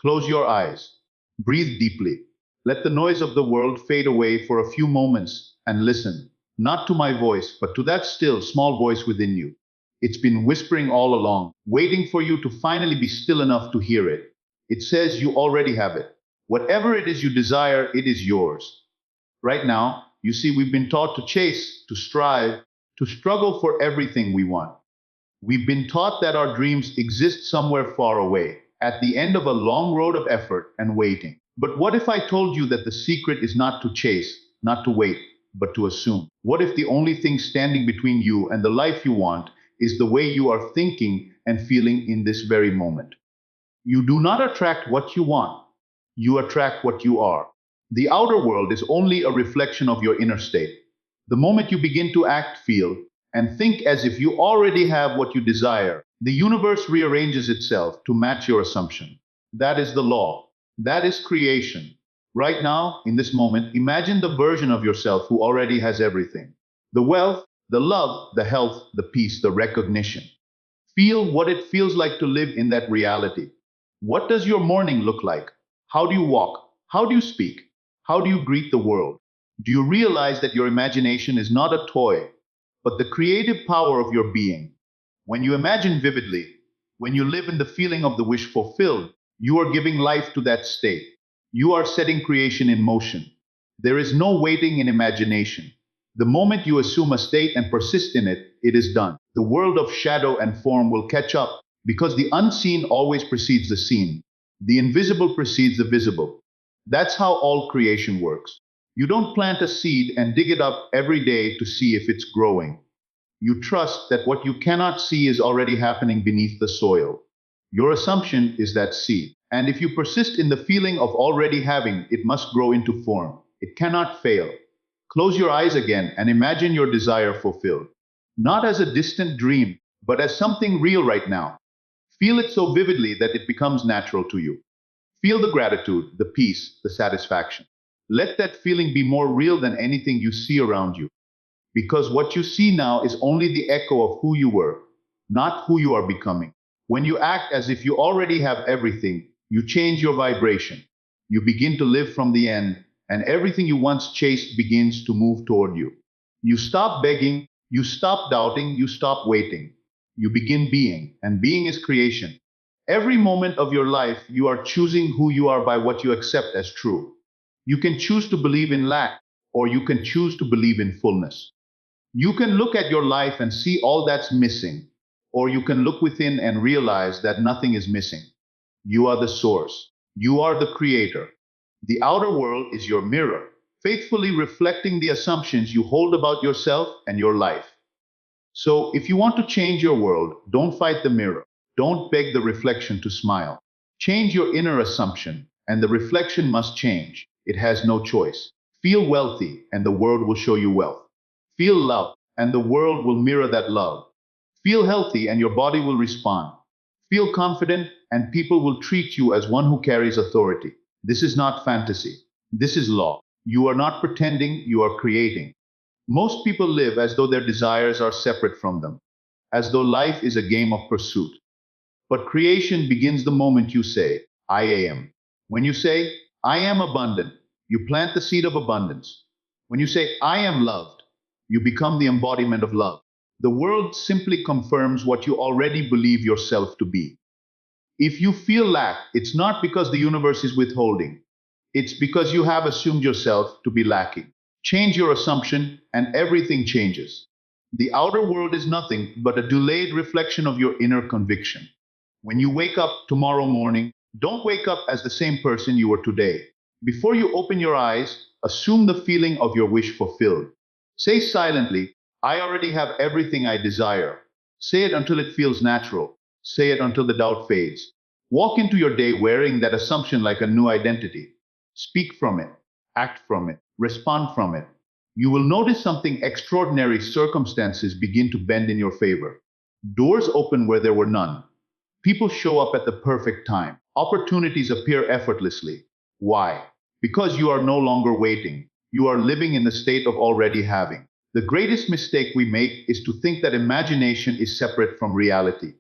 Close your eyes. Breathe deeply. Let the noise of the world fade away for a few moments and listen, not to my voice, but to that still, small voice within you. It's been whispering all along, waiting for you to finally be still enough to hear it. It says you already have it. Whatever it is you desire, it is yours. Right now, you see, we've been taught to chase, to strive, to struggle for everything we want. We've been taught that our dreams exist somewhere far away, at the end of a long road of effort and waiting. But what if I told you that the secret is not to chase, not to wait, but to assume? What if the only thing standing between you and the life you want is the way you are thinking and feeling in this very moment? You do not attract what you want, you attract what you are. The outer world is only a reflection of your inner state. The moment you begin to act, feel, and think as if you already have what you desire, the universe rearranges itself to match your assumption. That is the law. That is creation. Right now, in this moment, imagine the version of yourself who already has everything: the wealth, the love, the health, the peace, the recognition. Feel what it feels like to live in that reality. What does your morning look like? How do you walk? How do you speak? How do you greet the world? Do you realize that your imagination is not a toy, but the creative power of your being? When you imagine vividly, when you live in the feeling of the wish fulfilled, you are giving life to that state. You are setting creation in motion. There is no waiting in imagination. The moment you assume a state and persist in it, it is done. The world of shadow and form will catch up because the unseen always precedes the seen. The invisible precedes the visible. That's how all creation works. You don't plant a seed and dig it up every day to see if it's growing. You trust that what you cannot see is already happening beneath the soil. Your assumption is that seed. And if you persist in the feeling of already having, it must grow into form. It cannot fail. Close your eyes again and imagine your desire fulfilled. Not as a distant dream, but as something real right now. Feel it so vividly that it becomes natural to you. Feel the gratitude, the peace, the satisfaction. Let that feeling be more real than anything you see around you. Because what you see now is only the echo of who you were, not who you are becoming. When you act as if you already have everything, you change your vibration. You begin to live from the end, and everything you once chased begins to move toward you. You stop begging, you stop doubting, you stop waiting. You begin being, and being is creation. Every moment of your life, you are choosing who you are by what you accept as true. You can choose to believe in lack, or you can choose to believe in fullness. You can look at your life and see all that's missing, or you can look within and realize that nothing is missing. You are the source. You are the creator. The outer world is your mirror, faithfully reflecting the assumptions you hold about yourself and your life. So, if you want to change your world, don't fight the mirror. Don't beg the reflection to smile. Change your inner assumption, and the reflection must change. It has no choice. Feel wealthy, and the world will show you wealth. Feel love, and the world will mirror that love. Feel healthy, and your body will respond. Feel confident, and people will treat you as one who carries authority. This is not fantasy. This is law. You are not pretending, you are creating. Most people live as though their desires are separate from them, as though life is a game of pursuit. But creation begins the moment you say, I am. When you say, I am abundant, you plant the seed of abundance. When you say, I am loved, you become the embodiment of love. The world simply confirms what you already believe yourself to be. If you feel lack, it's not because the universe is withholding. It's because you have assumed yourself to be lacking. Change your assumption, and everything changes. The outer world is nothing but a delayed reflection of your inner conviction. When you wake up tomorrow morning, don't wake up as the same person you were today. Before you open your eyes, assume the feeling of your wish fulfilled. Say silently, I already have everything I desire. Say it until it feels natural. Say it until the doubt fades. Walk into your day wearing that assumption like a new identity. Speak from it, act from it, respond from it. You will notice something extraordinary: circumstances begin to bend in your favor. Doors open where there were none. People show up at the perfect time. Opportunities appear effortlessly. Why? Because you are no longer waiting. You are living in the state of already having. The greatest mistake we make is to think that imagination is separate from reality.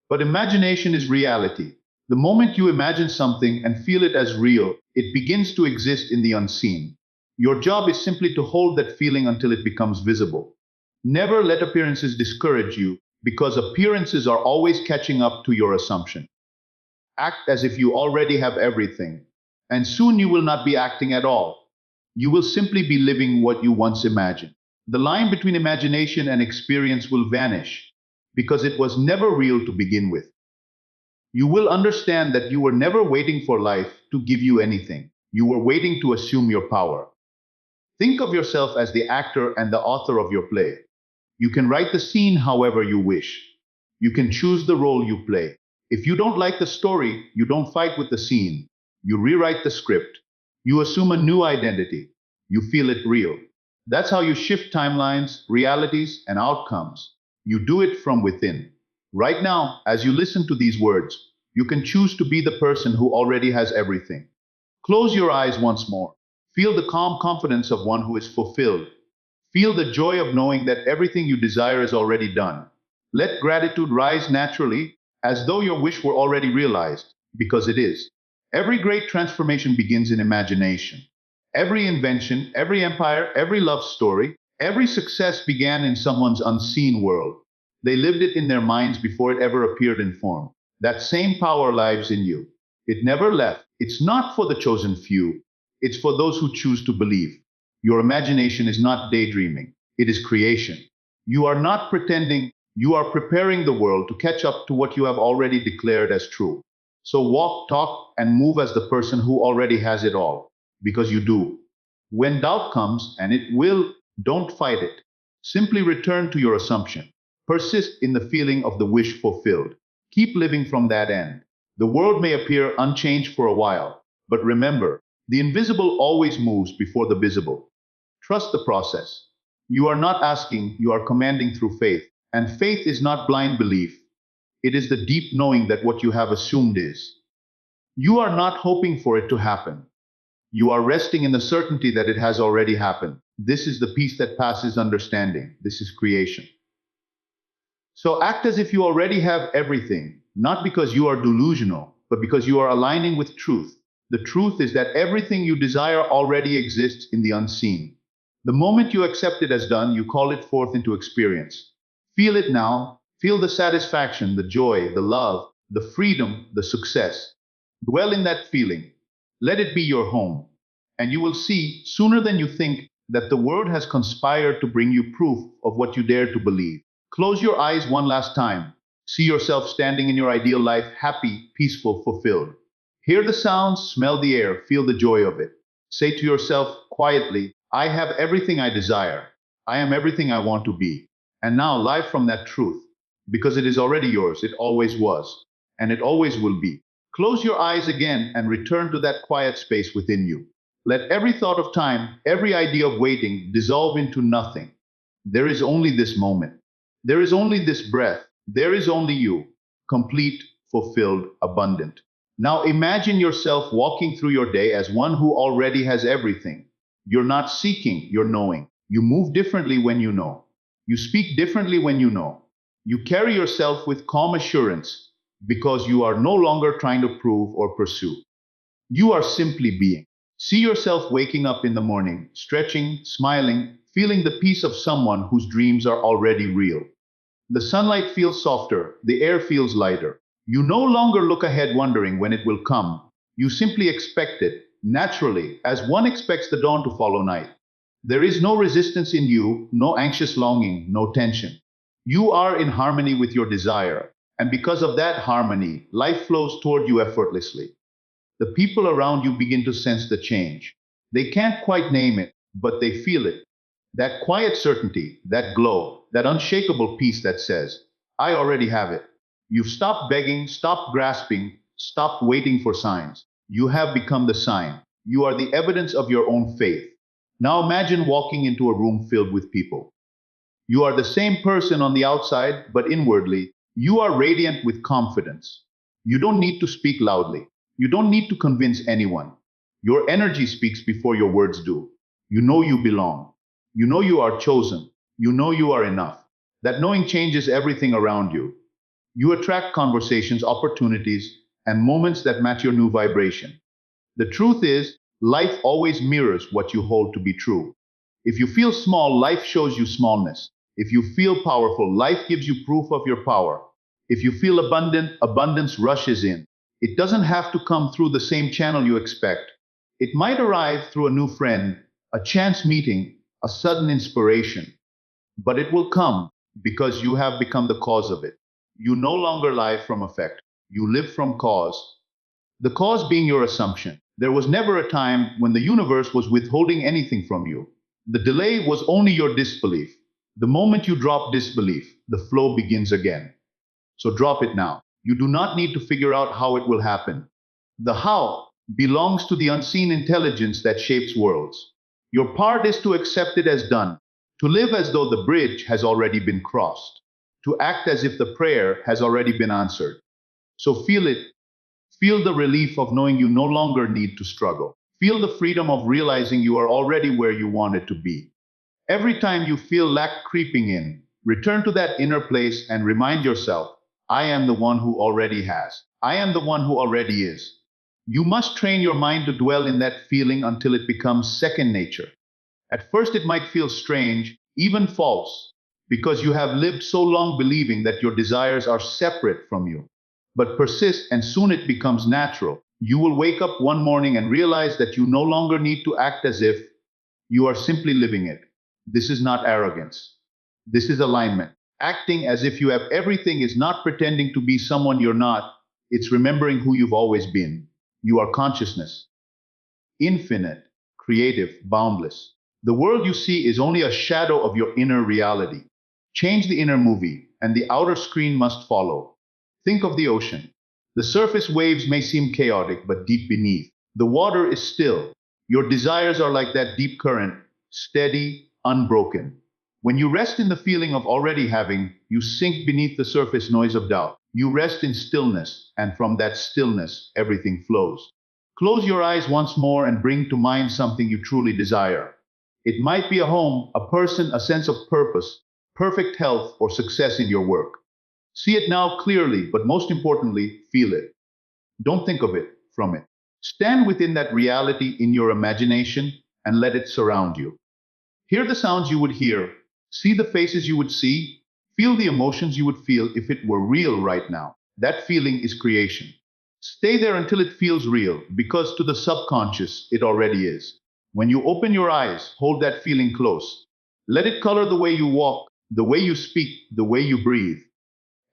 But imagination is reality. The moment you imagine something and feel it as real, it begins to exist in the unseen. Your job is simply to hold that feeling until it becomes visible. Never let appearances discourage you, because appearances are always catching up to your assumption. Act as if you already have everything, and soon you will not be acting at all. You will simply be living what you once imagined. The line between imagination and experience will vanish, because it was never real to begin with. You will understand that you were never waiting for life to give you anything. You were waiting to assume your power. Think of yourself as the actor and the author of your play. You can write the scene however you wish. You can choose the role you play. If you don't like the story, you don't fight with the scene. You rewrite the script. You assume a new identity. You feel it real. That's how you shift timelines, realities, and outcomes. You do it from within. Right now, as you listen to these words, you can choose to be the person who already has everything. Close your eyes once more. Feel the calm confidence of one who is fulfilled. Feel the joy of knowing that everything you desire is already done. Let gratitude rise naturally, as though your wish were already realized, because it is. Every great transformation begins in imagination. Every invention, every empire, every love story, every success began in someone's unseen world. They lived it in their minds before it ever appeared in form. That same power lives in you. It never left. It's not for the chosen few. It's for those who choose to believe. Your imagination is not daydreaming. It is creation. You are not pretending. You are preparing the world to catch up to what you have already declared as true. So walk, talk, and move as the person who already has it all. Because you do. When doubt comes, and it will, don't fight it. Simply return to your assumption. Persist in the feeling of the wish fulfilled. Keep living from that end. The world may appear unchanged for a while, but remember, the invisible always moves before the visible. Trust the process. You are not asking, you are commanding through faith. And faith is not blind belief. It is the deep knowing that what you have assumed is. You are not hoping for it to happen. You are resting in the certainty that it has already happened. This is the peace that passes understanding. This is creation. So act as if you already have everything, not because you are delusional, but because you are aligning with truth. The truth is that everything you desire already exists in the unseen. The moment you accept it as done, you call it forth into experience. Feel it now. Feel the satisfaction, the joy, the love, the freedom, the success. Dwell in that feeling. Let it be your home. And you will see, sooner than you think, that the world has conspired to bring you proof of what you dare to believe. Close your eyes one last time. See yourself standing in your ideal life, happy, peaceful, fulfilled. Hear the sounds, smell the air, feel the joy of it. Say to yourself quietly, I have everything I desire. I am everything I want to be. And now live from that truth. Because it is already yours, it always was. And it always will be. Close your eyes again and return to that quiet space within you. Let every thought of time, every idea of waiting dissolve into nothing. There is only this moment. There is only this breath. There is only you, complete, fulfilled, abundant. Now imagine yourself walking through your day as one who already has everything. You're not seeking, you're knowing. You move differently when you know. You speak differently when you know. You carry yourself with calm assurance because you are no longer trying to prove or pursue. You are simply being. See yourself waking up in the morning, stretching, smiling, feeling the peace of someone whose dreams are already real. The sunlight feels softer, the air feels lighter. You no longer look ahead wondering when it will come. You simply expect it, naturally, as one expects the dawn to follow night. There is no resistance in you, no anxious longing, no tension. You are in harmony with your desire, and because of that harmony, life flows toward you effortlessly. The people around you begin to sense the change. They can't quite name it, but they feel it. That quiet certainty, that glow, that unshakable peace that says, I already have it. You've stopped begging, stopped grasping, stopped waiting for signs. You have become the sign. You are the evidence of your own faith. Now imagine walking into a room filled with people. You are the same person on the outside, but inwardly, you are radiant with confidence. You don't need to speak loudly. You don't need to convince anyone. Your energy speaks before your words do. You know you belong. You know you are chosen. You know you are enough. That knowing changes everything around you. You attract conversations, opportunities, and moments that match your new vibration. The truth is, life always mirrors what you hold to be true. If you feel small, life shows you smallness. If you feel powerful, life gives you proof of your power. If you feel abundant, abundance rushes in. It doesn't have to come through the same channel you expect. It might arrive through a new friend, a chance meeting, a sudden inspiration. But it will come because you have become the cause of it. You no longer live from effect. You live from cause. The cause being your assumption. There was never a time when the universe was withholding anything from you. The delay was only your disbelief. The moment you drop disbelief, the flow begins again. So drop it now. You do not need to figure out how it will happen. The how belongs to the unseen intelligence that shapes worlds. Your part is to accept it as done, to live as though the bridge has already been crossed, to act as if the prayer has already been answered. So feel it. Feel the relief of knowing you no longer need to struggle. Feel the freedom of realizing you are already where you wanted to be. Every time you feel lack creeping in, return to that inner place and remind yourself, I am the one who already has. I am the one who already is. You must train your mind to dwell in that feeling until it becomes second nature. At first, it might feel strange, even false, because you have lived so long believing that your desires are separate from you. But persist, and soon it becomes natural. You will wake up one morning and realize that you no longer need to act as if you are simply living it. This is not arrogance. This is alignment. Acting as if you have everything is not pretending to be someone you're not, it's remembering who you've always been. You are consciousness, infinite, creative, boundless. The world you see is only a shadow of your inner reality. Change the inner movie, and the outer screen must follow. Think of the ocean. The surface waves may seem chaotic, but deep beneath, the water is still. Your desires are like that deep current, steady, unbroken. When you rest in the feeling of already having, you sink beneath the surface noise of doubt. You rest in stillness, and from that stillness, everything flows. Close your eyes once more and bring to mind something you truly desire. It might be a home, a person, a sense of purpose, perfect health, or success in your work. See it now clearly, but most importantly, feel it. Don't think of it, from it. Stand within that reality in your imagination and let it surround you. Hear the sounds you would hear, see the faces you would see, feel the emotions you would feel if it were real right now. That feeling is creation. Stay there until it feels real, because to the subconscious, it already is. When you open your eyes, hold that feeling close. Let it color the way you walk, the way you speak, the way you breathe.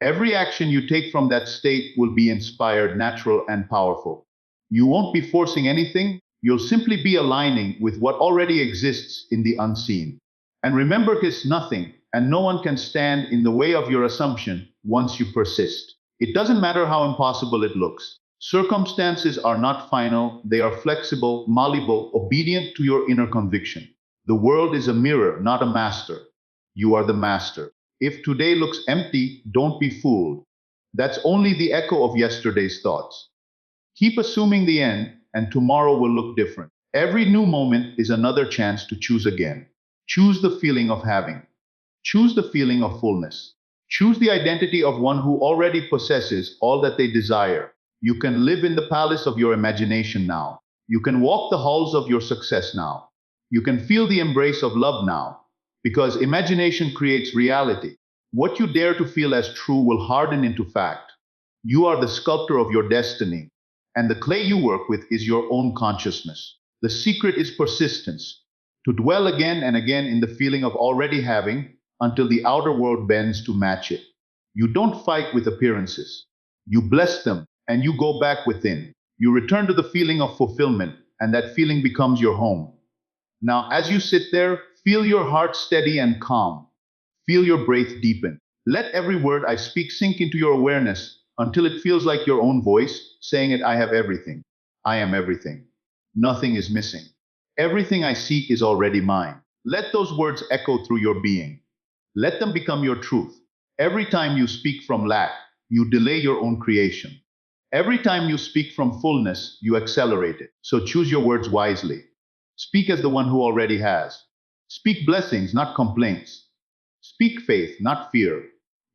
Every action you take from that state will be inspired, natural, and powerful. You won't be forcing anything, you'll simply be aligning with what already exists in the unseen. And remember, it's nothing, and no one can stand in the way of your assumption once you persist. It doesn't matter how impossible it looks. Circumstances are not final, they are flexible, malleable, obedient to your inner conviction. The world is a mirror, not a master. You are the master. If today looks empty, don't be fooled. That's only the echo of yesterday's thoughts. Keep assuming the end, and tomorrow will look different. Every new moment is another chance to choose again. Choose the feeling of having. Choose the feeling of fullness. Choose the identity of one who already possesses all that they desire. You can live in the palace of your imagination now. You can walk the halls of your success now. You can feel the embrace of love now. Because imagination creates reality. What you dare to feel as true will harden into fact. You are the sculptor of your destiny, and the clay you work with is your own consciousness. The secret is persistence, to dwell again and again in the feeling of already having until the outer world bends to match it. You don't fight with appearances. You bless them, and you go back within. You return to the feeling of fulfillment, and that feeling becomes your home. Now, as you sit there, feel your heart steady and calm. Feel your breath deepen. Let every word I speak sink into your awareness until it feels like your own voice saying it. I have everything. I am everything. Nothing is missing. Everything I seek is already mine. Let those words echo through your being. Let them become your truth. Every time you speak from lack, you delay your own creation. Every time you speak from fullness, you accelerate it. So choose your words wisely. Speak as the one who already has. Speak blessings, not complaints. Speak faith, not fear.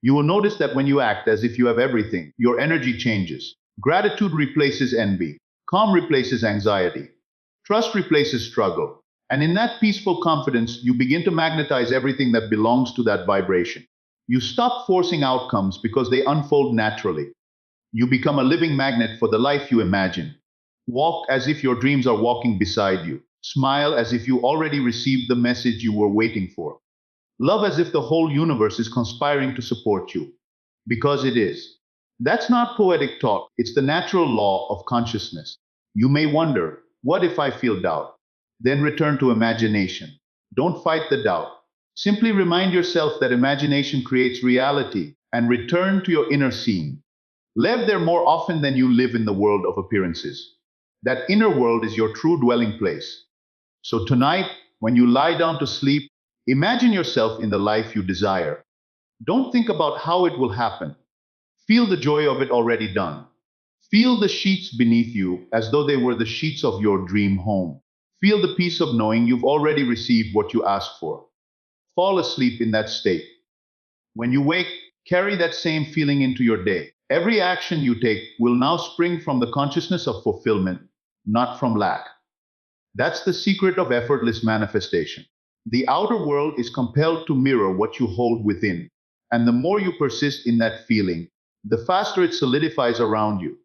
You will notice that when you act as if you have everything, your energy changes. Gratitude replaces envy. Calm replaces anxiety. Trust replaces struggle. And in that peaceful confidence, you begin to magnetize everything that belongs to that vibration. You stop forcing outcomes because they unfold naturally. You become a living magnet for the life you imagine. Walk as if your dreams are walking beside you. Smile as if you already received the message you were waiting for. Love as if the whole universe is conspiring to support you. Because it is. That's not poetic talk, it's the natural law of consciousness. You may wonder, what if I feel doubt? Then return to imagination. Don't fight the doubt. Simply remind yourself that imagination creates reality and return to your inner scene. Live there more often than you live in the world of appearances. That inner world is your true dwelling place. So tonight, when you lie down to sleep, imagine yourself in the life you desire. Don't think about how it will happen. Feel the joy of it already done. Feel the sheets beneath you as though they were the sheets of your dream home. Feel the peace of knowing you've already received what you asked for. Fall asleep in that state. When you wake, carry that same feeling into your day. Every action you take will now spring from the consciousness of fulfillment, not from lack. That's the secret of effortless manifestation. The outer world is compelled to mirror what you hold within, and the more you persist in that feeling, the faster it solidifies around you.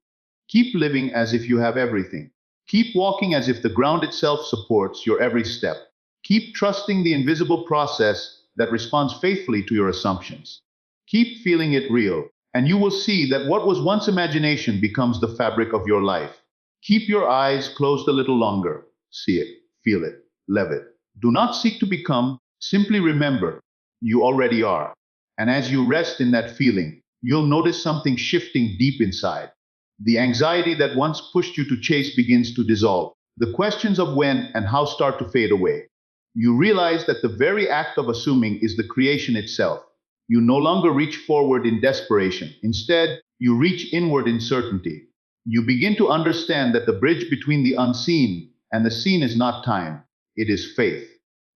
Keep living as if you have everything. Keep walking as if the ground itself supports your every step. Keep trusting the invisible process that responds faithfully to your assumptions. Keep feeling it real, and you will see that what was once imagination becomes the fabric of your life. Keep your eyes closed a little longer. See it, feel it, live it. Do not seek to become, simply remember, you already are. And as you rest in that feeling, you'll notice something shifting deep inside. The anxiety that once pushed you to chase begins to dissolve. The questions of when and how start to fade away. You realize that the very act of assuming is the creation itself. You no longer reach forward in desperation. Instead, you reach inward in certainty. You begin to understand that the bridge between the unseen and the seen is not time, it is faith.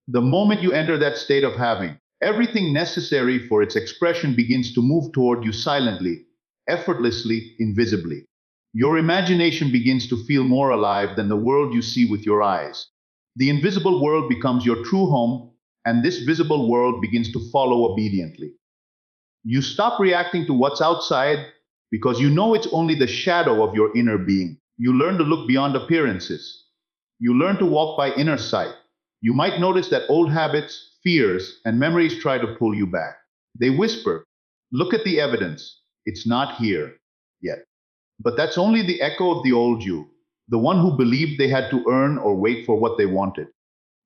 The moment you enter that state of having, everything necessary for its expression begins to move toward you silently, effortlessly, invisibly. Your imagination begins to feel more alive than the world you see with your eyes. The invisible world becomes your true home, and this visible world begins to follow obediently. You stop reacting to what's outside because you know it's only the shadow of your inner being. You learn to look beyond appearances. You learn to walk by inner sight. You might notice that old habits, fears, and memories try to pull you back. They whisper, look at the evidence. It's not here yet. But that's only the echo of the old you, the one who believed they had to earn or wait for what they wanted.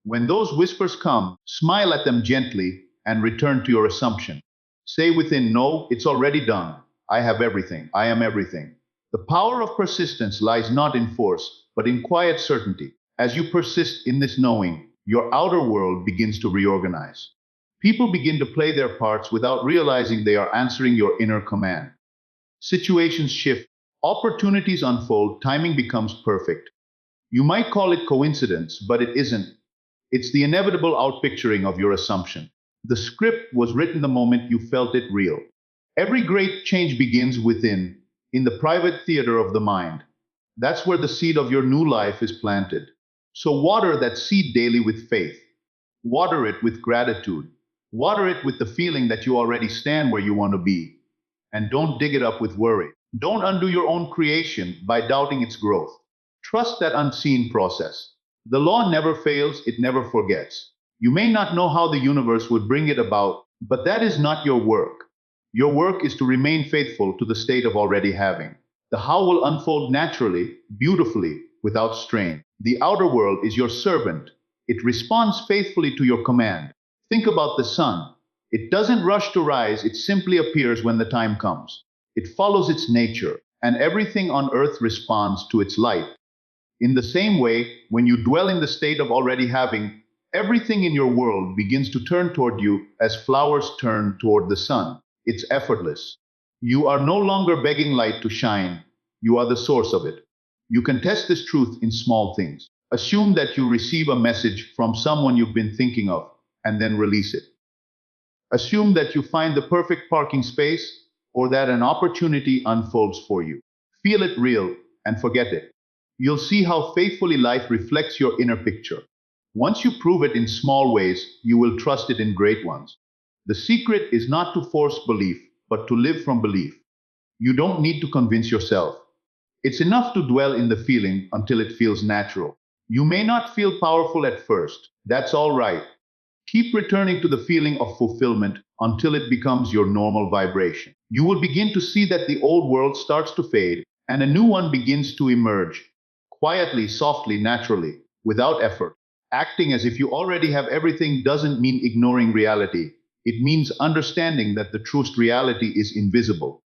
When those whispers come, smile at them gently and return to your assumption. Say within, no, it's already done. I have everything. I am everything. The power of persistence lies not in force, but in quiet certainty. As you persist in this knowing, your outer world begins to reorganize. People begin to play their parts without realizing they are answering your inner command. Situations shift, opportunities unfold, timing becomes perfect. You might call it coincidence, but it isn't. It's the inevitable outpicturing of your assumption. The script was written the moment you felt it real. Every great change begins within, in the private theater of the mind. That's where the seed of your new life is planted. So water that seed daily with faith. Water it with gratitude. Water it with the feeling that you already stand where you want to be. And don't dig it up with worry. Don't undo your own creation by doubting its growth. Trust that unseen process. The law never fails, it never forgets. You may not know how the universe would bring it about, but that is not your work. Your work is to remain faithful to the state of already having. The how will unfold naturally, beautifully, without strain. The outer world is your servant. It responds faithfully to your command. Think about the sun. It doesn't rush to rise, it simply appears when the time comes. It follows its nature, and everything on earth responds to its light. In the same way, when you dwell in the state of already having, everything in your world begins to turn toward you as flowers turn toward the sun. It's effortless. You are no longer begging light to shine, you are the source of it. You can test this truth in small things. Assume that you receive a message from someone you've been thinking of, and then release it. Assume that you find the perfect parking space or that an opportunity unfolds for you. Feel it real and forget it. You'll see how faithfully life reflects your inner picture. Once you prove it in small ways, you will trust it in great ones. The secret is not to force belief, but to live from belief. You don't need to convince yourself. It's enough to dwell in the feeling until it feels natural. You may not feel powerful at first. That's all right. Keep returning to the feeling of fulfillment until it becomes your normal vibration. You will begin to see that the old world starts to fade and a new one begins to emerge. Quietly, softly, naturally, without effort. Acting as if you already have everything doesn't mean ignoring reality. It means understanding that the truest reality is invisible.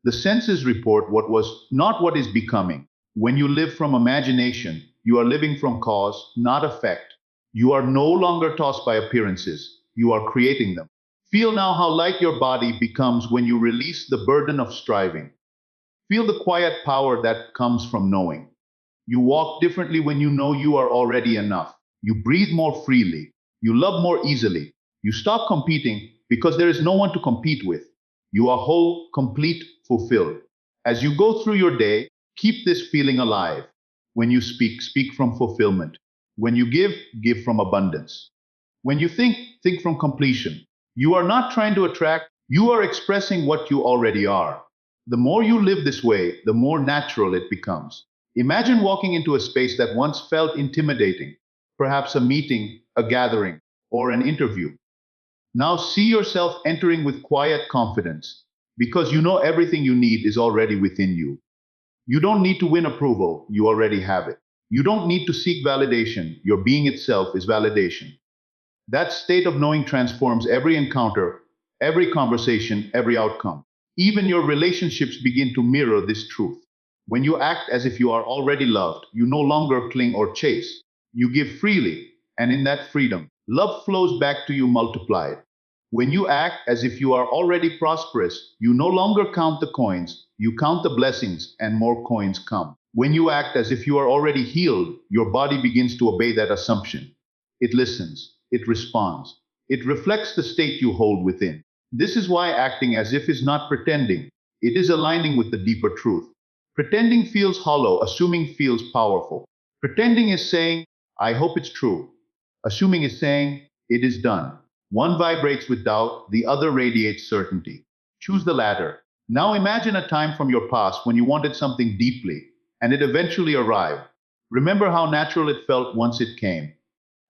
The senses report what was, not what is becoming. When you live from imagination, you are living from cause, not effect. You are no longer tossed by appearances, you are creating them. Feel now how light your body becomes when you release the burden of striving. Feel the quiet power that comes from knowing. You walk differently when you know you are already enough. You breathe more freely. You love more easily. You stop competing because there is no one to compete with. You are whole, complete, fulfilled. As you go through your day, keep this feeling alive. When you speak, speak from fulfillment. When you give from abundance. When you think from completion. You are not trying to attract, you are expressing what you already are. The more you live this way, the more natural it becomes. Imagine walking into a space that once felt intimidating, perhaps a meeting, a gathering, or an interview. Now see yourself entering with quiet confidence, because you know everything you need is already within you. You don't need to win approval, you already have it. You don't need to seek validation, your being itself is validation. That state of knowing transforms every encounter, every conversation, every outcome. Even your relationships begin to mirror this truth. When you act as if you are already loved, you no longer cling or chase. You give freely, and in that freedom, love flows back to you multiplied. When you act as if you are already prosperous, you no longer count the coins, you count the blessings, and more coins come. When you act as if you are already healed, your body begins to obey that assumption. It listens, it responds, it reflects the state you hold within. This is why acting as if is not pretending, it is aligning with the deeper truth. Pretending feels hollow, assuming feels powerful. Pretending is saying, I hope it's true. Assuming is saying, it is done. One vibrates with doubt, the other radiates certainty. Choose the latter. Now imagine a time from your past when you wanted something deeply, and it eventually arrived. Remember how natural it felt once it came.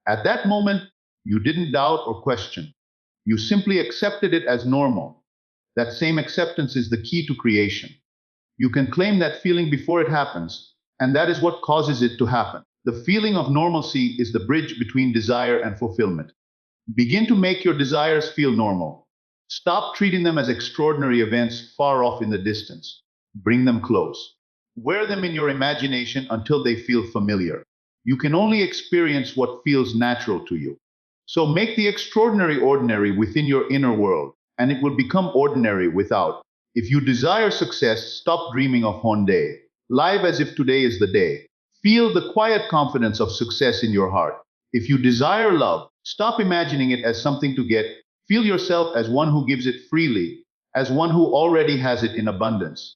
At that moment, you didn't doubt or question. You simply accepted it as normal. That same acceptance is the key to creation. You can claim that feeling before it happens, and that is what causes it to happen. The feeling of normalcy is the bridge between desire and fulfillment. Begin to make your desires feel normal. Stop treating them as extraordinary events far off in the distance. Bring them close. Wear them in your imagination until they feel familiar. You can only experience what feels natural to you. So make the extraordinary ordinary within your inner world, and it will become ordinary without. If you desire success, stop dreaming of one day. Live as if today is the day. Feel the quiet confidence of success in your heart. If you desire love, stop imagining it as something to get. Feel yourself as one who gives it freely, as one who already has it in abundance.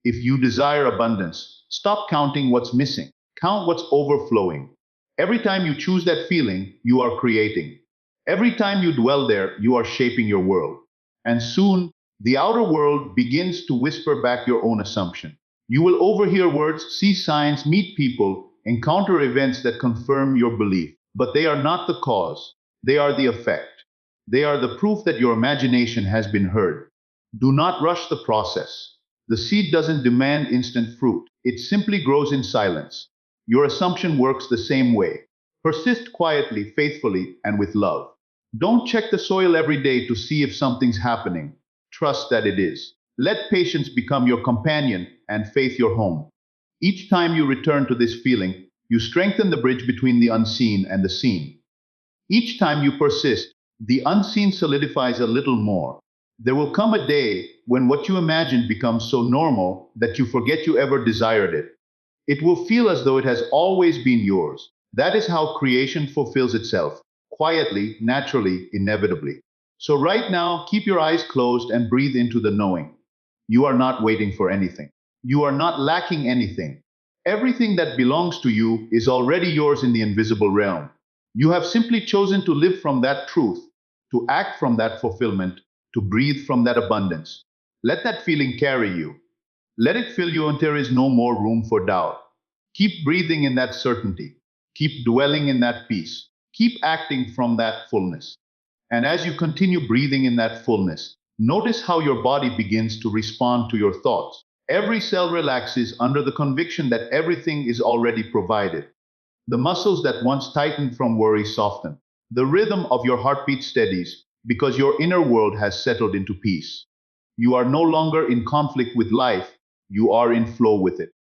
If you desire abundance, stop counting what's missing. Count what's overflowing. Every time you choose that feeling, you are creating. Every time you dwell there, you are shaping your world. And soon, the outer world begins to whisper back your own assumption. You will overhear words, see signs, meet people, encounter events that confirm your belief. But they are not the cause, they are the effect. They are the proof that your imagination has been heard. Do not rush the process. The seed doesn't demand instant fruit, it simply grows in silence. Your assumption works the same way. Persist quietly, faithfully, and with love. Don't check the soil every day to see if something's happening. Trust that it is. Let patience become your companion and faith your home. Each time you return to this feeling, you strengthen the bridge between the unseen and the seen. Each time you persist, the unseen solidifies a little more. There will come a day when what you imagined becomes so normal that you forget you ever desired it. It will feel as though it has always been yours. That is how creation fulfills itself, quietly, naturally, inevitably. So, right now, keep your eyes closed and breathe into the knowing. You are not waiting for anything. You are not lacking anything. Everything that belongs to you is already yours in the invisible realm. You have simply chosen to live from that truth, to act from that fulfillment, to breathe from that abundance. Let that feeling carry you. Let it fill you until there is no more room for doubt. Keep breathing in that certainty. Keep dwelling in that peace. Keep acting from that fullness. And as you continue breathing in that fullness, notice how your body begins to respond to your thoughts. Every cell relaxes under the conviction that everything is already provided. The muscles that once tightened from worry soften. The rhythm of your heartbeat steadies because your inner world has settled into peace. You are no longer in conflict with life, you are in flow with it.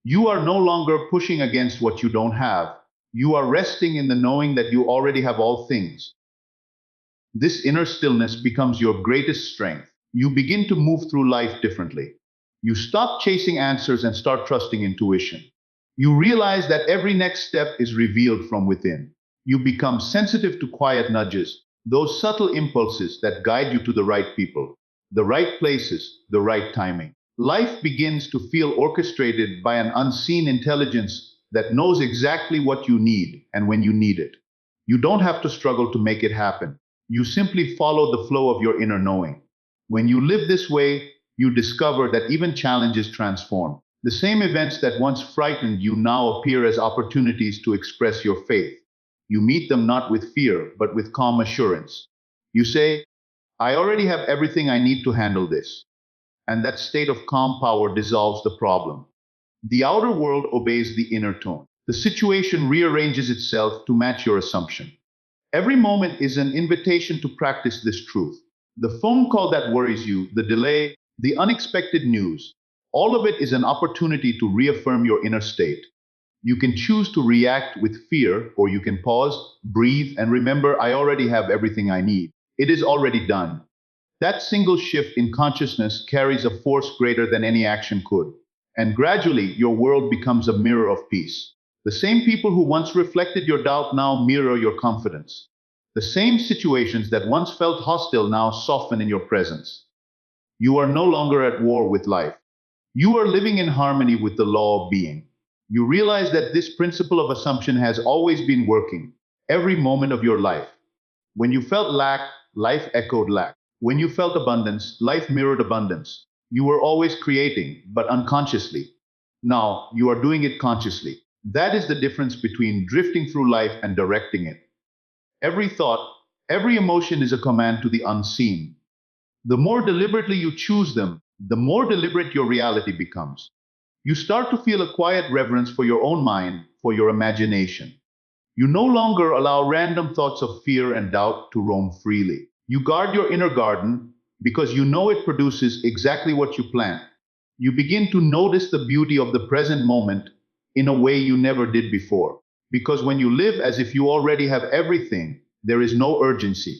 You are no longer pushing against what you don't have. You are resting in the knowing that you already have all things. This inner stillness becomes your greatest strength. You begin to move through life differently. You stop chasing answers and start trusting intuition. You realize that every next step is revealed from within. You become sensitive to quiet nudges, those subtle impulses that guide you to the right people, the right places, the right timing. Life begins to feel orchestrated by an unseen intelligence that knows exactly what you need and when you need it. You don't have to struggle to make it happen. You simply follow the flow of your inner knowing. When you live this way, you discover that even challenges transform. The same events that once frightened you now appear as opportunities to express your faith. You meet them not with fear, but with calm assurance. You say, I already have everything I need to handle this. And that state of calm power dissolves the problem. The outer world obeys the inner tone. The situation rearranges itself to match your assumption. Every moment is an invitation to practice this truth. The phone call that worries you, the delay, the unexpected news, all of it is an opportunity to reaffirm your inner state. You can choose to react with fear, or you can pause, breathe, and remember, I already have everything I need. It is already done. That single shift in consciousness carries a force greater than any action could. And gradually, your world becomes a mirror of peace. The same people who once reflected your doubt now mirror your confidence. The same situations that once felt hostile now soften in your presence. You are no longer at war with life. You are living in harmony with the law of being. You realize that this principle of assumption has always been working, every moment of your life. When you felt lack, life echoed lack. When you felt abundance, life mirrored abundance. You were always creating, but unconsciously. Now, you are doing it consciously. That is the difference between drifting through life and directing it. Every thought, every emotion is a command to the unseen. The more deliberately you choose them, the more deliberate your reality becomes. You start to feel a quiet reverence for your own mind, for your imagination. You no longer allow random thoughts of fear and doubt to roam freely. You guard your inner garden because you know it produces exactly what you plant. You begin to notice the beauty of the present moment in a way you never did before. Because when you live as if you already have everything, there is no urgency.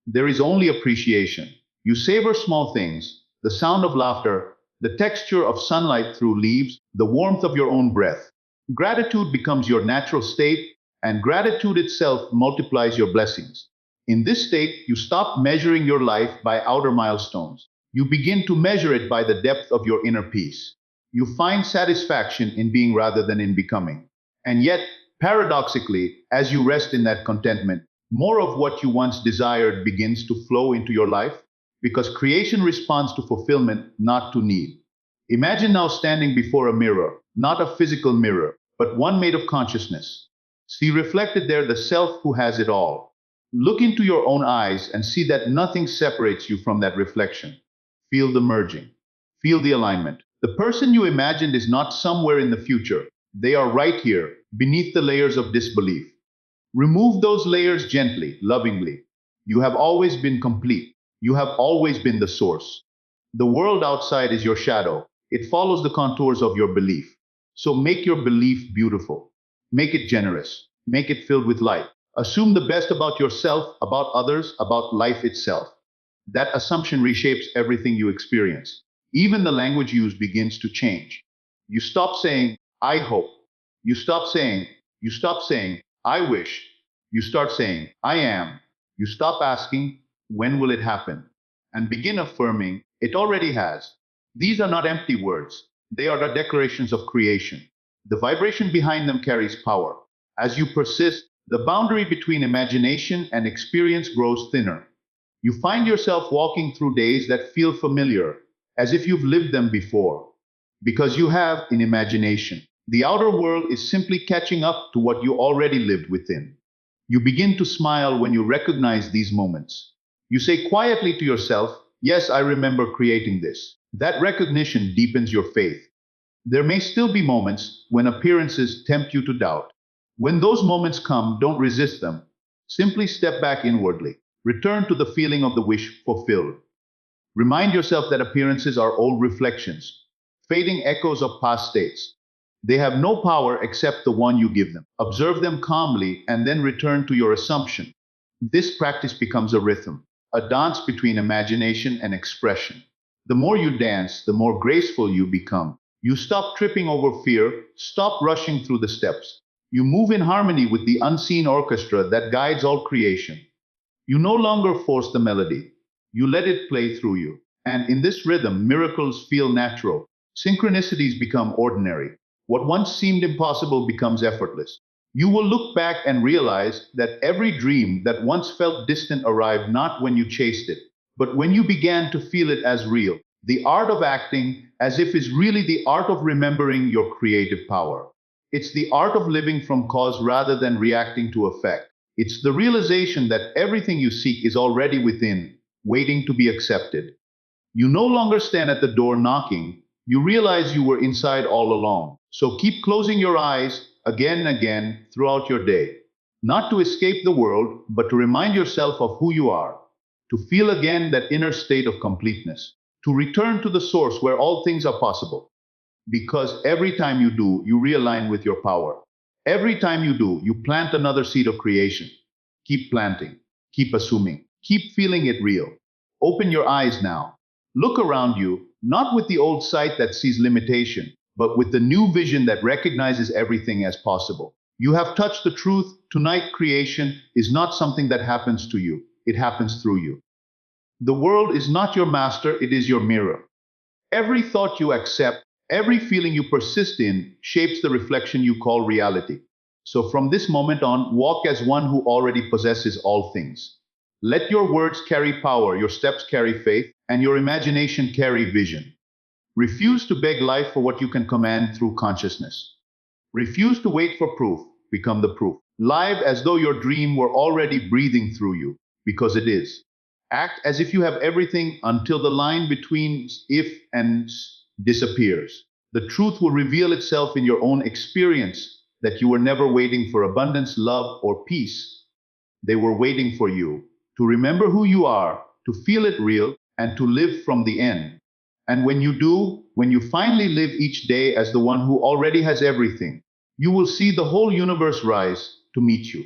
There is only appreciation. You savor small things, the sound of laughter, the texture of sunlight through leaves, the warmth of your own breath. Gratitude becomes your natural state, and gratitude itself multiplies your blessings. In this state, you stop measuring your life by outer milestones. You begin to measure it by the depth of your inner peace. You find satisfaction in being rather than in becoming. And yet, paradoxically, as you rest in that contentment, more of what you once desired begins to flow into your life because creation responds to fulfillment, not to need. Imagine now standing before a mirror, not a physical mirror, but one made of consciousness. See reflected there the self who has it all. Look into your own eyes and see that nothing separates you from that reflection. Feel the merging. Feel the alignment. The person you imagined is not somewhere in the future. They are right here, beneath the layers of disbelief. Remove those layers gently, lovingly. You have always been complete. You have always been the source. The world outside is your shadow. It follows the contours of your belief. So make your belief beautiful. Make it generous. Make it filled with light. Assume the best about yourself, about others, about life itself. That assumption reshapes everything you experience. Even the language used begins to change. You stop saying, I hope. You stop saying, I wish. You start saying, I am. You stop asking, when will it happen? And begin affirming, it already has. These are not empty words. They are the declarations of creation. The vibration behind them carries power. As you persist, the boundary between imagination and experience grows thinner. You find yourself walking through days that feel familiar, as if you've lived them before. Because you have, in imagination, the outer world is simply catching up to what you already lived within. You begin to smile when you recognize these moments. You say quietly to yourself, "Yes, I remember creating this." That recognition deepens your faith. There may still be moments when appearances tempt you to doubt. When those moments come, don't resist them. Simply step back inwardly. Return to the feeling of the wish fulfilled. Remind yourself that appearances are old reflections, fading echoes of past states. They have no power except the one you give them. Observe them calmly and then return to your assumption. This practice becomes a rhythm, a dance between imagination and expression. The more you dance, the more graceful you become. You stop tripping over fear, stop rushing through the steps. You move in harmony with the unseen orchestra that guides all creation. You no longer force the melody. You let it play through you. And in this rhythm, miracles feel natural. Synchronicities become ordinary. What once seemed impossible becomes effortless. You will look back and realize that every dream that once felt distant arrived not when you chased it, but when you began to feel it as real. The art of acting as if is really the art of remembering your creative power. It's the art of living from cause rather than reacting to effect. It's the realization that everything you seek is already within, waiting to be accepted. You no longer stand at the door knocking, you realize you were inside all along. So keep closing your eyes again and again throughout your day. Not to escape the world, but to remind yourself of who you are. To feel again that inner state of completeness. To return to the source where all things are possible. Because every time you do, you realign with your power. Every time you do, you plant another seed of creation. Keep planting, keep assuming, keep feeling it real. Open your eyes now. Look around you, not with the old sight that sees limitation, but with the new vision that recognizes everything as possible. You have touched the truth. Tonight, creation is not something that happens to you, it happens through you. The world is not your master, it is your mirror. Every thought you accept, every feeling you persist in, shapes the reflection you call reality. So from this moment on, walk as one who already possesses all things. Let your words carry power, your steps carry faith, and your imagination carry vision. Refuse to beg life for what you can command through consciousness. Refuse to wait for proof, become the proof. Live as though your dream were already breathing through you, because it is. Act as if you have everything until the line between if and disappears. The truth will reveal itself in your own experience that you were never waiting for abundance, love, or peace. They were waiting for you to remember who you are, to feel it real, and to live from the end. And when you do, when you finally live each day as the one who already has everything, you will see the whole universe rise to meet you.